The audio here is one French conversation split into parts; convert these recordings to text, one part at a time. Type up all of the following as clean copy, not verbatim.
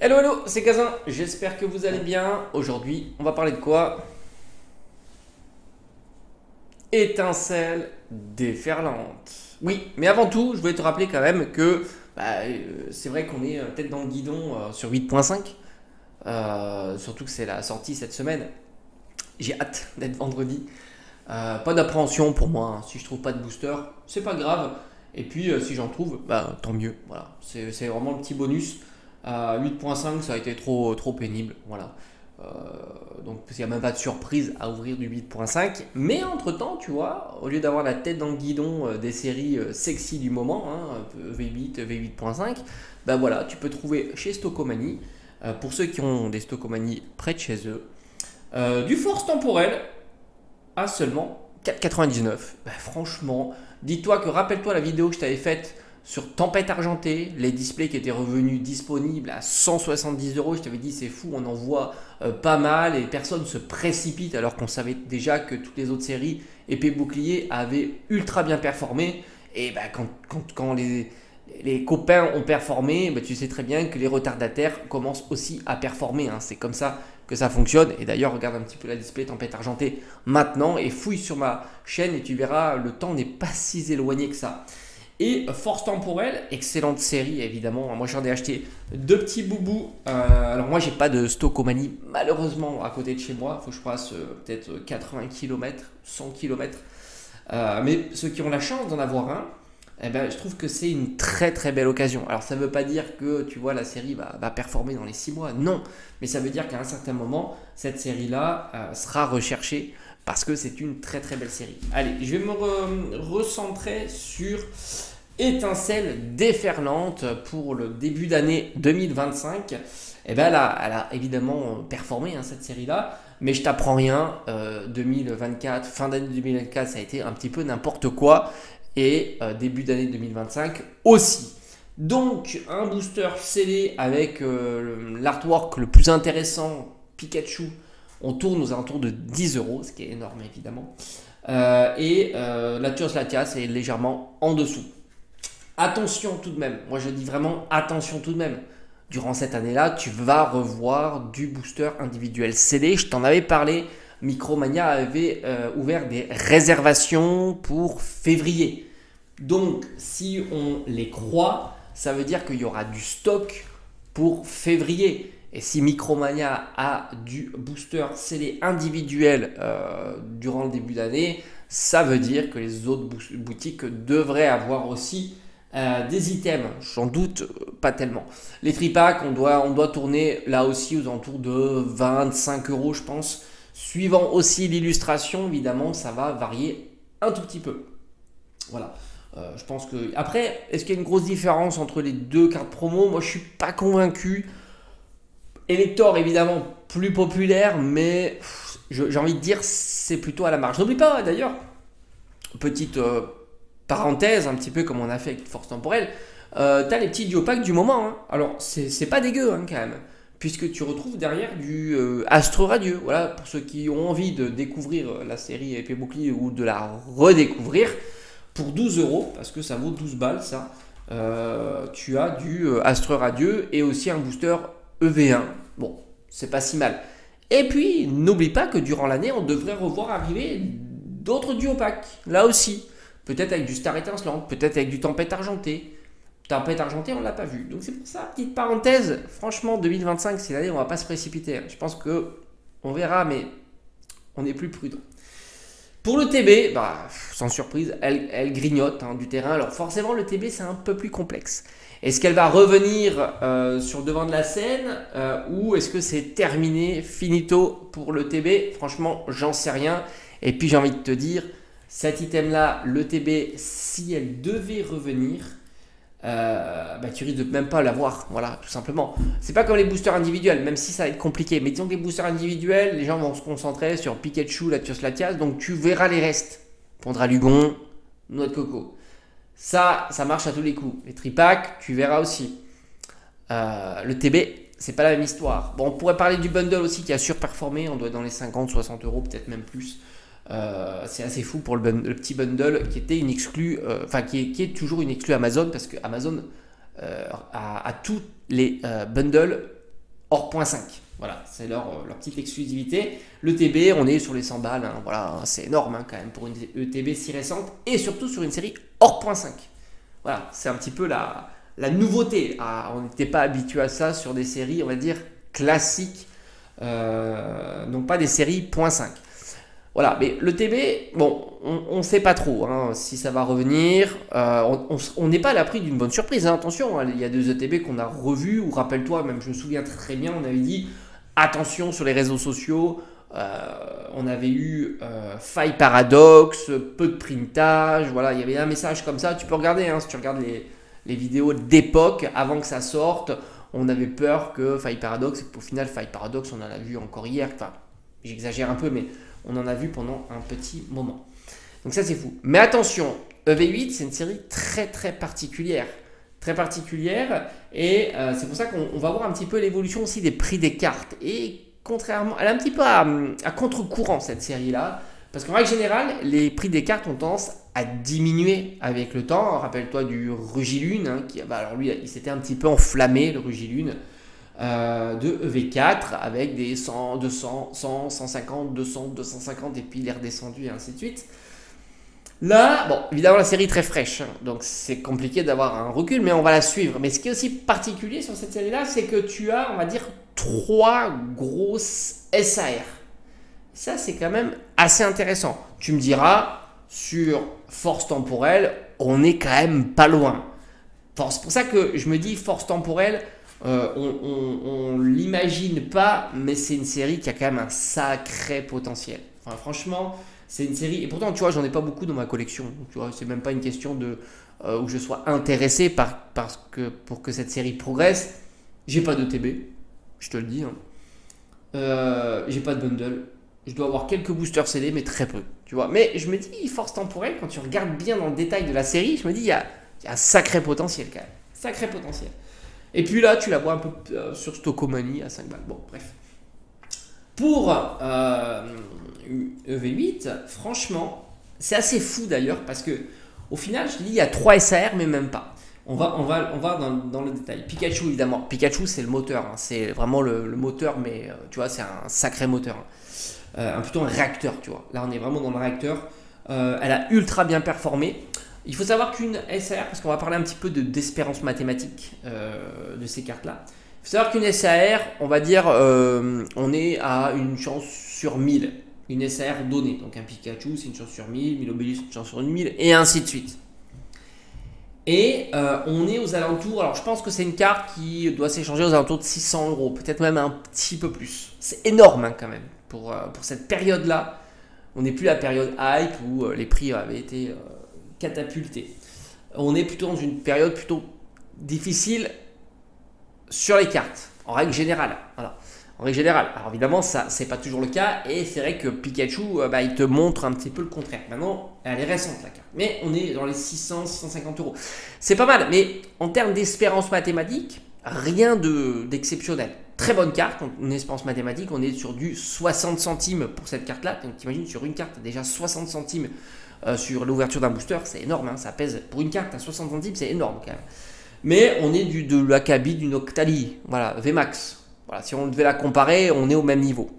Hello, hello, c'est Kazin, j'espère que vous allez bien. Aujourd'hui, on va parler de quoi? Étincelle déferlante. Oui, mais avant tout, je voulais te rappeler quand même que c'est vrai qu'on est tête dans le guidon sur 8.5. Surtout que c'est la sortie cette semaine. J'ai hâte d'être vendredi. Pas d'appréhension pour moi, hein. Si je trouve pas de booster, c'est pas grave. Et puis si j'en trouve, bah tant mieux. Voilà, c'est vraiment le petit bonus. 8.5, ça a été trop pénible. Voilà. Euh, donc il n'y a même pas de surprise à ouvrir du 8.5. Mais entre-temps, tu vois, au lieu d'avoir la tête dans le guidon des séries sexy du moment, hein, V8, V8.5, bah voilà, tu peux trouver chez Stockomanie, pour ceux qui ont des Stockomanie près de chez eux, du force temporel à seulement 4,99. Bah, franchement, dis-toi que rappelle-toi la vidéo que je t'avais faite sur Tempête Argentée, les displays qui étaient revenus disponibles à 170 euros. Je t'avais dit c'est fou, on en voit pas mal et personne se précipite alors qu'on savait déjà que toutes les autres séries épée bouclier avaient ultra bien performé. Et bah, quand les copains ont performé, bah, tu sais très bien que les retardataires commencent aussi à performer, hein. C'est comme ça que ça fonctionne. Et d'ailleurs, regarde un petit peu la display Tempête Argentée maintenant et fouille sur ma chaîne et tu verras, le temps n'est pas si éloigné que ça. Et Force Temporelle, excellente série évidemment. Moi j'en ai acheté deux petits boubous. Alors moi j'ai pas de Stockomanie malheureusement à côté de chez moi. Il faut que je fasse peut-être 80 km, 100 km. Mais ceux qui ont la chance d'en avoir un, eh ben, je trouve que c'est une très belle occasion. Alors ça ne veut pas dire que tu vois la série va performer dans les 6 mois, non. Mais ça veut dire qu'à un certain moment, cette série-là sera recherchée parce que c'est une très belle série. Allez, je vais me recentrer sur Étincelle déferlante pour le début d'année 2025. Et ben elle a évidemment performé, hein, cette série-là. Mais je t'apprends rien, 2024, fin d'année 2024, ça a été un petit peu n'importe quoi. Et début d'année 2025 aussi. Donc un booster scellé avec l'artwork le plus intéressant, Pikachu. On tourne aux alentours de 10 euros, ce qui est énorme évidemment. Latios Latias est légèrement en dessous. Attention tout de même, moi je dis vraiment attention tout de même. Durant cette année-là, tu vas revoir du booster individuel scellé. Je t'en avais parlé. Micromania avait ouvert des réservations pour février. Donc, si on les croit, ça veut dire qu'il y aura du stock pour février. Et si Micromania a du booster scellé individuel durant le début d'année, ça veut dire que les autres boutiques devraient avoir aussi des items. J'en doute pas tellement. Les tripacks, on doit tourner là aussi aux alentours de 25 euros, je pense. Suivant aussi l'illustration, évidemment, ça va varier un tout petit peu. Voilà. Je pense que. Après, est-ce qu'il y a une grosse différence entre les deux cartes promo? Moi, je suis pas convaincu. Elector, évidemment, plus populaire, mais j'ai envie de dire, c'est plutôt à la marge. N'oublie pas, d'ailleurs, petite parenthèse, un petit peu comme on a fait avec Force Temporelle, t'as les petits duopacks du moment, hein. Alors, c'est pas dégueu, hein, quand même, puisque tu retrouves derrière du Astre Radieux. Voilà, pour ceux qui ont envie de découvrir la série Épée Bouclier ou de la redécouvrir, pour 12 euros, parce que ça vaut 12 balles, ça, tu as du Astre Radieux et aussi un booster EV1. Bon, c'est pas si mal. Et puis, n'oublie pas que durant l'année, on devrait revoir arriver d'autres duopacks, là aussi. Peut-être avec du Star Étincelante, peut-être avec du Tempête Argentée. Tempête Argentée, on ne l'a pas vu. Donc c'est pour ça, petite parenthèse, franchement, 2025, c'est l'année où on ne va pas se précipiter. Je pense que on verra, mais on est plus prudent. Pour le TB, bah, sans surprise, elle grignote, hein, du terrain. Alors forcément, le TB, c'est un peu plus complexe. Est-ce qu'elle va revenir sur le devant de la scène ou est-ce que c'est terminé, finito pour le TB? Franchement, j'en sais rien. Et puis j'ai envie de te dire, cet item-là, le TB, si elle devait revenir, bah, tu risques de même pas l'avoir, voilà, tout simplement. C'est pas comme les boosters individuels, même si ça va être compliqué. Mais disons que les boosters individuels, les gens vont se concentrer sur Pikachu, Latios Latias, donc tu verras les restes. Pondra-Lugon, Noix de Coco. Ça marche à tous les coups. Les tripacks, tu verras aussi. Le TB, c'est pas la même histoire. Bon, on pourrait parler du bundle aussi qui a surperformé. On doit être dans les 50, 60 euros, peut-être même plus. C'est assez fou pour le petit bundle qui était une exclue, qui est toujours une exclue Amazon parce que Amazon a tous les bundles hors point 5. Voilà, c'est leur petite exclusivité. Le TB, on est sur les 100 balles. Hein, voilà, c'est énorme hein, quand même pour une ETB si récente. Et surtout sur une série hors point 5. Voilà, c'est un petit peu la nouveauté. Ah, on n'était pas habitué à ça sur des séries, on va dire, classiques. Donc pas des séries point 5. Voilà, mais le TB, bon, on ne sait pas trop hein, si ça va revenir. On n'est pas à l'abri d'une bonne surprise, hein, attention. Hein, il y a deux ETB qu'on a revus, ou rappelle-toi, même je me souviens très bien, on avait dit attention sur les réseaux sociaux. On avait eu faille paradoxe, peu de printage, voilà, il y avait un message comme ça. Tu peux regarder, hein, si tu regardes les vidéos d'époque, avant que ça sorte, on avait peur que faille paradoxe, et qu'au final, faille paradoxe, on en a vu encore hier. Enfin, j'exagère un peu, mais on en a vu pendant un petit moment. Donc ça, c'est fou. Mais attention, EV8, c'est une série très très particulière. Très particulière. Et c'est pour ça qu'on va voir un petit peu l'évolution aussi des prix des cartes. Et contrairement, elle est un petit peu à contre-courant cette série-là. Parce qu'en règle générale, les prix des cartes ont tendance à diminuer avec le temps. Rappelle-toi du Rugilune, hein, alors lui, il s'était un petit peu enflammé, le Rugilune. De EV4 avec des 100, 200, 100, 150, 200, 250 et puis il est redescendu et ainsi de suite. Là, bon, évidemment la série est très fraîche, hein, donc c'est compliqué d'avoir un recul, mais on va la suivre. Mais ce qui est aussi particulier sur cette série-là, c'est que tu as, on va dire, 3 grosses SAR. Ça, c'est quand même assez intéressant. Tu me diras, sur force temporelle, on est quand même pas loin. C'est pour ça que je me dis force temporelle, on l'imagine pas, mais c'est une série qui a quand même un sacré potentiel. Enfin, franchement, c'est une série, et pourtant, tu vois, j'en ai pas beaucoup dans ma collection. Donc, tu vois, c'est même pas une question de où je sois intéressé pour que cette série progresse. J'ai pas de TB, je te le dis. Hein. J'ai pas de bundle. Je dois avoir quelques boosters CD, mais très peu. Tu vois. Mais je me dis, force temporelle, quand tu regardes bien dans le détail de la série, je me dis, il y a un sacré potentiel quand même. Sacré potentiel. Et puis là, tu la vois un peu sur Stockomanie à 5 balles. Bon, bref. Pour EV8, franchement, c'est assez fou d'ailleurs parce que au final, je te dis, il y a 3 SAR, mais même pas. On va dans le détail. Pikachu, évidemment. Pikachu, c'est le moteur. Hein. C'est vraiment le moteur, mais tu vois, c'est un sacré moteur. Hein. Plutôt un réacteur, tu vois. Là, on est vraiment dans le réacteur. Elle a ultra bien performé. Il faut savoir qu'une SAR, parce qu'on va parler un petit peu d'espérance mathématique de ces cartes-là. Il faut savoir qu'une SAR, on va dire, on est à une chance sur 1000. Une SAR donnée. Donc un Pikachu, c'est une chance sur 1000, Milobelus, une chance sur 1000, et ainsi de suite. Et on est aux alentours, alors je pense que c'est une carte qui doit s'échanger aux alentours de 600 €, peut-être même un petit peu plus. C'est énorme hein, quand même, pour cette période-là. On n'est plus la période hype où les prix avaient été catapultés. On est plutôt dans une période plutôt difficile sur les cartes, en règle générale. Voilà. En règle générale. Alors évidemment, ça, c'est pas toujours le cas. Et c'est vrai que Pikachu, il te montre un petit peu le contraire. Maintenant, elle est récente la carte. Mais on est dans les 600, 650 €. C'est pas mal. Mais en termes d'espérance mathématique, rien d'exceptionnel. Très bonne carte. En espérance mathématique, on est sur du 60 centimes pour cette carte-là. Donc t'imagines, sur une carte, déjà 60 centimes sur l'ouverture d'un booster. C'est énorme. Hein, ça pèse. Pour une carte à 60 centimes, c'est énorme quand même. Mais on est de l'acabit d'une Octali. Voilà, VMAX. Voilà, si on devait la comparer, on est au même niveau.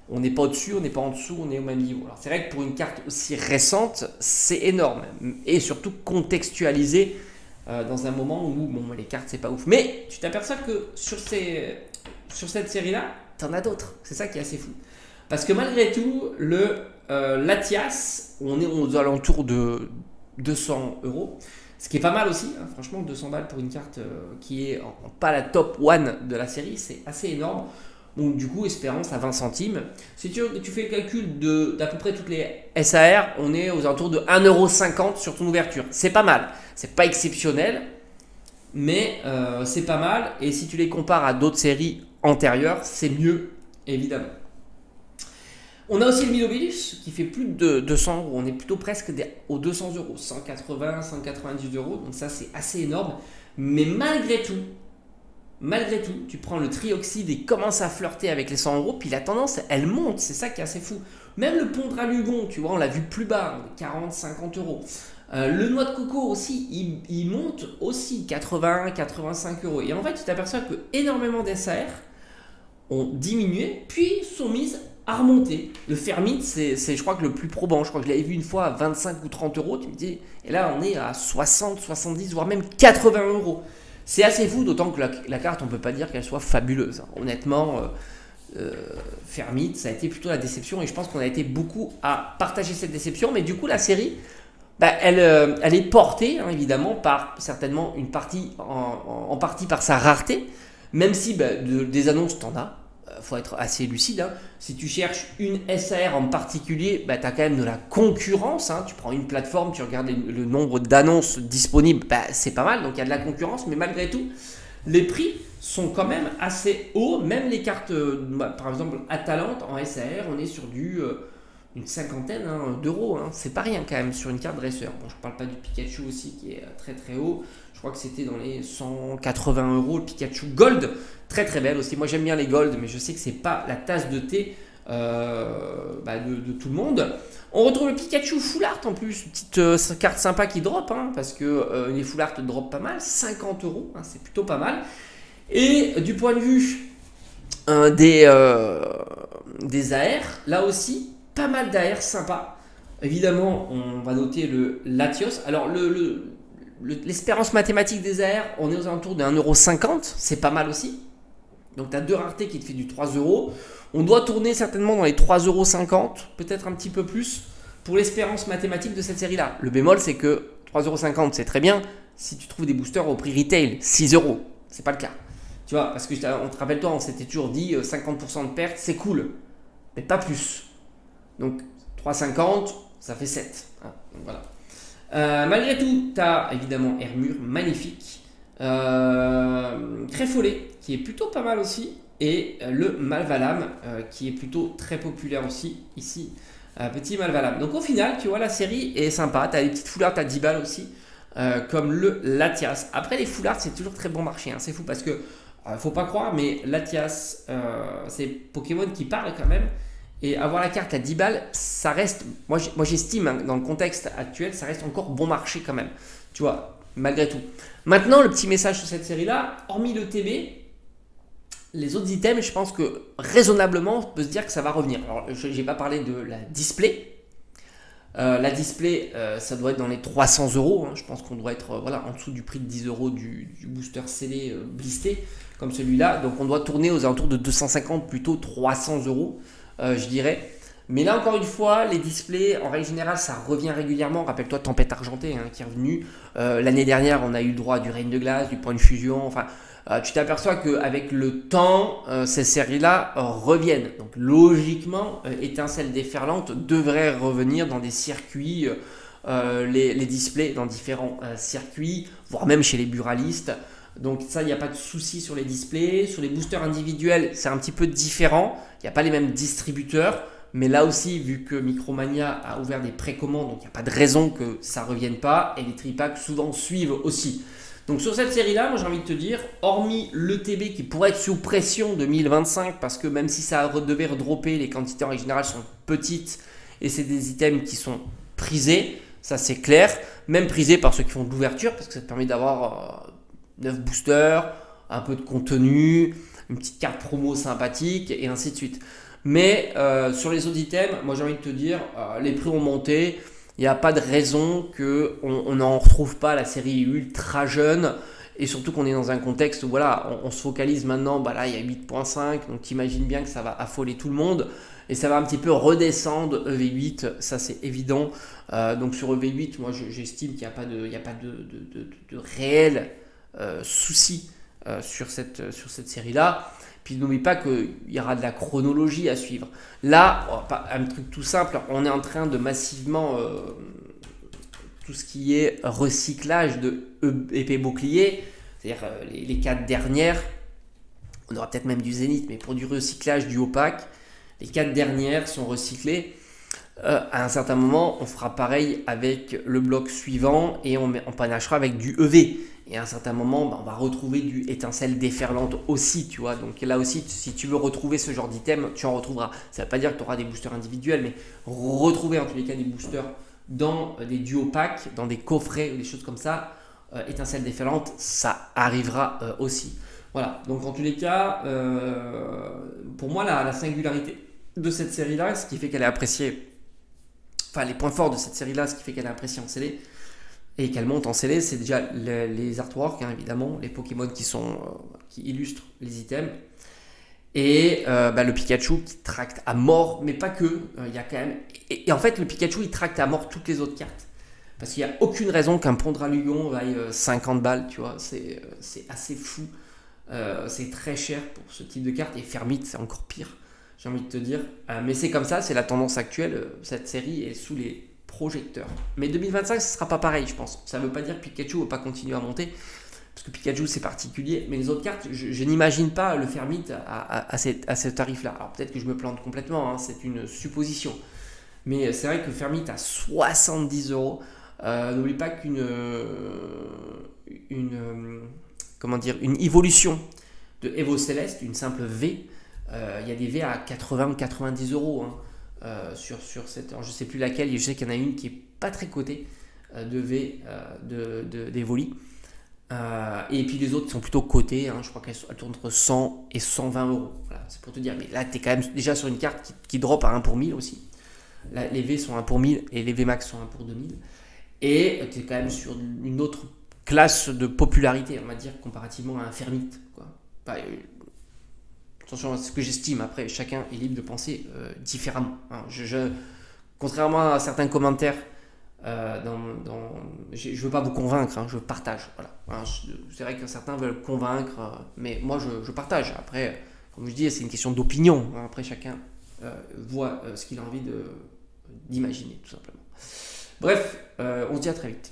On n'est pas au-dessus, on n'est pas en dessous, on est au même niveau. Alors c'est vrai que pour une carte aussi récente, c'est énorme. Et surtout contextualisé dans un moment où bon, les cartes, c'est pas ouf. Mais tu t'aperçois que sur cette série-là, tu en as d'autres. C'est ça qui est assez fou. Parce que malgré tout, l'Atias, on est aux alentours de 200 €. Ce qui est pas mal aussi, hein, franchement, 200 balles pour une carte qui est pas la top 1 de la série, c'est assez énorme. Donc du coup, espérance à 20 centimes. Si tu fais le calcul d'à peu près toutes les SAR, on est aux alentours de 1,50 € sur ton ouverture. C'est pas mal. C'est pas exceptionnel, mais c'est pas mal. Et si tu les compares à d'autres séries antérieures, c'est mieux, évidemment. On a aussi le Milobelus qui fait plus de 200 €. On est plutôt presque aux 200 €, 180, 190 €. Donc ça, c'est assez énorme. Mais malgré tout, tu prends le Trioxide et commence à flirter avec les 100 €. Puis la tendance, elle monte. C'est ça qui est assez fou. Même le Pondralugon, tu vois, on l'a vu plus bas, 40, 50 €. Le Noix de Coco aussi, il monte aussi 80, 85 €. Et en fait, tu t'aperçois que énormément d'SAR ont diminué, puis sont mises à remonter. Le Fermite, c'est je crois que le plus probant. Je crois que je l'avais vu une fois à 25 ou 30 euros. Tu me dis, et là on est à 60, 70, voire même 80 euros. C'est assez fou, d'autant que la carte, on peut pas dire qu'elle soit fabuleuse. Honnêtement, Fermite, ça a été plutôt la déception, et je pense qu'on a été beaucoup à partager cette déception. Mais du coup, la série, elle est portée, hein, évidemment, par certainement une partie, en partie par sa rareté, même si des annonces, t'en as. Faut être assez lucide. Hein. Si tu cherches une SAR en particulier, tu as quand même de la concurrence. Hein. Tu prends une plateforme, tu regardes le nombre d'annonces disponibles, c'est pas mal. Donc il y a de la concurrence, mais malgré tout, les prix sont quand même assez hauts. Même les cartes, par exemple, Atalante en SAR, on est sur une cinquantaine d'euros. Hein. C'est pas rien quand même sur une carte dresseur. Bon, je parle pas du Pikachu aussi qui est très très haut. Je crois que c'était dans les 180 euros le Pikachu Gold. Très très belle aussi. Moi j'aime bien les Gold, mais je sais que c'est pas la tasse de thé de tout le monde. On retrouve le Pikachu Full Art en plus. Une petite carte sympa qui drop, hein, parce que les Full Art drop pas mal. 50 euros, hein, c'est plutôt pas mal. Et du point de vue des AR, là aussi, pas mal d'AR sympa. Évidemment, on va noter le Latios. Alors l'espérance mathématique des AR, on est aux alentours de 1,50€, c'est pas mal aussi. Donc tu as deux raretés qui te fait du 3 euros. On doit tourner certainement dans les 3,50€, peut-être un petit peu plus, pour l'espérance mathématique de cette série-là. Le bémol, c'est que 3,50€, c'est très bien si tu trouves des boosters au prix retail, 6 €. C'est pas le cas. Tu vois, parce que on te rappelle-toi, on s'était toujours dit 50% de perte, c'est cool, mais pas plus. Donc 3,50, ça fait 7. Hein, donc voilà. Malgré tout, tu as évidemment Hermure, magnifique. Créfollet, qui est plutôt pas mal aussi. Et le Malvalam, qui est plutôt très populaire aussi, ici. Petit Malvalam. Donc au final, tu vois, la série est sympa. Tu as des petites foulards à 10 balles aussi, comme le Latias. Après, les foulards, c'est toujours très bon marché. Hein. C'est fou parce que, faut pas croire, mais Latias, c'est Pokémon qui parle quand même. Et avoir la carte à 10 balles, ça reste, moi j'estime, hein, dans le contexte actuel, ça reste encore bon marché quand même. Tu vois, malgré tout. Maintenant, le petit message sur cette série-là, hormis le TB, les autres items, je pense que raisonnablement, on peut se dire que ça va revenir. Alors, je n'ai pas parlé de la display. La display, ça doit être dans les 300 €. Hein. Je pense qu'on doit être en dessous du prix de 10 € du booster scellé blisté, comme celui-là. Donc, on doit tourner aux alentours de 250, plutôt 300 €. Je dirais. Mais là, encore une fois, les displays, en règle générale, ça revient régulièrement. Rappelle-toi Tempête Argentée, hein, qui est revenu. L'année dernière, on a eu le droit du Règne de Glace, du Point de Fusion. Enfin, tu t'aperçois qu'avec le temps, ces séries-là reviennent. Donc, logiquement, Étincelle déferlante devrait revenir dans des circuits, les displays dans différents circuits, voire même chez les buralistes. Donc ça, il n'y a pas de souci sur les displays. Sur les boosters individuels, c'est un petit peu différent. Il n'y a pas les mêmes distributeurs. Mais là aussi, vu que Micromania a ouvert des précommandes, donc il n'y a pas de raison que ça ne revienne pas. Et les tripacks souvent suivent aussi. Donc sur cette série-là, moi j'ai envie de te dire, hormis l'ETB qui pourrait être sous pression 2025, parce que même si ça devait redropper, les quantités en règle générale sont petites. Et c'est des items qui sont prisés, ça c'est clair. Même prisés par ceux qui font de l'ouverture, parce que ça te permet d'avoir 9 boosters, un peu de contenu, une petite carte promo sympathique et ainsi de suite. Mais sur les autres items, moi j'ai envie de te dire, les prix ont monté. Il n'y a pas de raison qu'on n'en retrouve pas la série ultra jeune. Et surtout qu'on est dans un contexte où voilà, on se focalise maintenant, là il y a 8.5, donc t'imagines bien que ça va affoler tout le monde. Et ça va un petit peu redescendre EV8, ça c'est évident. Donc sur EV8, moi j'estime qu'il n'y a pas de réel souci sur cette série-là. Puis n'oublie pas qu'il y aura de la chronologie à suivre. Là, un truc tout simple, on est en train de massivement tout ce qui est recyclage de épée bouclier, c'est-à-dire les 4 dernières, on aura peut-être même du zénith, mais pour du recyclage du opaque, les 4 dernières sont recyclées. À un certain moment, on fera pareil avec le bloc suivant et on panachera avec du EV. Et à un certain moment, on va retrouver du étincelle déferlante aussi, tu vois. Donc là aussi, si tu veux retrouver ce genre d'item, tu en retrouveras. Ça ne veut pas dire que tu auras des boosters individuels, mais retrouver en tous les cas des boosters dans des duos packs, dans des coffrets ou des choses comme ça, étincelle déferlante, ça arrivera aussi. Voilà, donc en tous les cas, pour moi, la singularité de cette série-là, ce qui fait qu'elle est appréciée, enfin les points forts de cette série-là, ce qui fait qu'elle est appréciée en scellé et qu'elle monte en scellé, c'est déjà les artworks, hein, évidemment, les Pokémon qui illustrent les items. Et le Pikachu qui tracte à mort, mais pas que, il y a quand même... Et en fait, le Pikachu, il tracte à mort toutes les autres cartes. Parce qu'il n'y a aucune raison qu'un Pondralugon vaille 50 balles, tu vois, c'est assez fou. C'est très cher pour ce type de carte, et Fermite, c'est encore pire, j'ai envie de te dire. Mais c'est comme ça, c'est la tendance actuelle, cette série est sous les projecteurs. Mais 2025, ce ne sera pas pareil, je pense. Ça ne veut pas dire que Pikachu ne va pas continuer à monter, parce que Pikachu c'est particulier, mais les autres cartes, je n'imagine pas le Fermite à ce tarif-là. Alors peut-être que je me plante complètement, hein, c'est une supposition. Mais c'est vrai que Fermite à 70 euros, n'oublie pas une évolution de Evo Céleste, une simple V, il y a des V à 80 ou 90 euros sur cette. Alors je ne sais plus laquelle, je sais qu'il y en a une qui n'est pas très cotée de V d'Evoli. Et puis les autres sont plutôt cotés, hein, je crois qu'elles tournent entre 100 et 120 euros. Voilà, c'est pour te dire, mais là tu es quand même déjà sur une carte qui drop à 1 pour 1000 aussi. Là, les V sont 1 pour 1000 et les V max sont 1 pour 2000. Et tu es quand même sur une autre classe de popularité, on va dire, comparativement à un Fermite, quoi. Attention à ce que j'estime, après chacun est libre de penser différemment, hein. Contrairement à certains commentaires, je ne veux pas vous convaincre, hein, je partage. Voilà. Hein, c'est vrai que certains veulent convaincre, mais moi je partage. Après, comme je dis, c'est une question d'opinion, hein. Après, chacun voit ce qu'il a envie d'imaginer, tout simplement. Bref, on se dit à très vite.